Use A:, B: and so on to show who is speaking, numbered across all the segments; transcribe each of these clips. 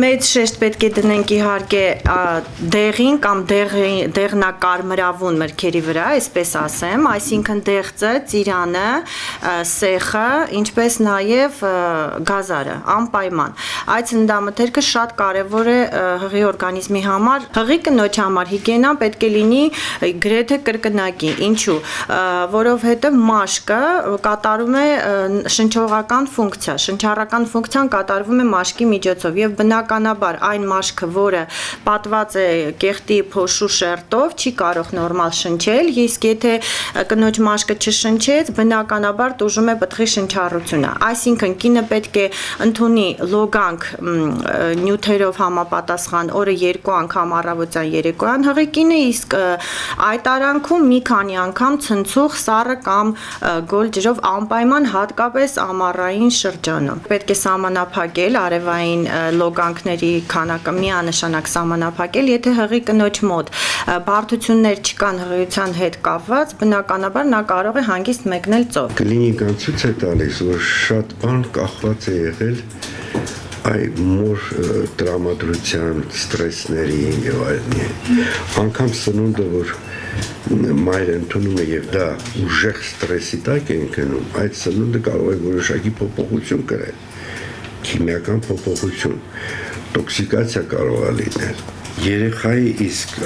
A: Մեծ շեշտ պետք է դնենք իհարկե դեղին կամ դեղնակարմրավուն մրգերի վրա, այսպես ասեմ, այսինքն դեղձը, ծիրանը, սեխը, ինչպես նաև գազարը, անպայման։ Այդ սննդամթերքը շատ կարևոր է հղի օրգանիզմի համար, հղի կնոջ համար հիգիենան պետք է լինի գրեթե կրկնակի, ինչու, որովհետև մաշկը կատարում է շնչողական ֆունկցիա, շնչառական ֆունկցիան կատարվում է մաշկի միջոցով եւ բնականաբար այն մաշկը, որը պատված է կեղտի փոշու շերտով, չի կարող նորմալ շնչել, իսկ եթե կնոջ մաշկը չշնչեց, բնականաբար տուժում է պտղի շնչառությունը, այսինքն կինը պետք է ընդունի լոգանք նյութերով համապատասխան օրը 2 անգամ առավոտյան երեկոյան հղի կինը, իսկ այդ արանքում մի քանի անգամ ցնցող սառը կամ գոլ ջրով անպայման հատկապես ամառային շրջանում։ Պետք է սահմանափակել արևային լոգանքների քանակը միանշանակ սահմանափակել, եթե հղի կնոջ մոտ բարդություններ չկան հղիության հետ կապված, բնականաբար նա կարող է հանգիստ մեկնել ծով։
B: Կլինիկան ցույց է տալիս, որ շատ բան կախված է եղել այ մոր տրամադրության, ստրեսների եւ այլն։ Անգամ սնունդը, որ մայրը ընդունում է եւ դա ուժեղ ստրեսի տակ է ընկնում, այդ սնունդը կարող է որոշակի փոփոխություն կրել, քիմիական փոփոխություն, տոքսիկացիա կարող է լինել։ Երեխայի իսկ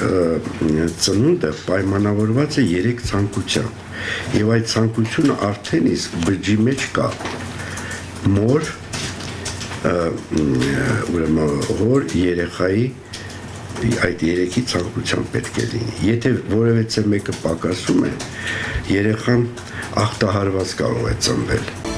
B: ծնունդը պայմանավորված է 3 ցանկությամբ եւ այդ ցանկությունը արդեն իսկ բջջի մեջ կա։ Մոր ուրեմն հոր երեխայի այդ 3-ի ցանկությամբ պետք է լինի։ Եթե որևէ մեկը պակասում է, երեխան ախտահարված կարող է ծնվել։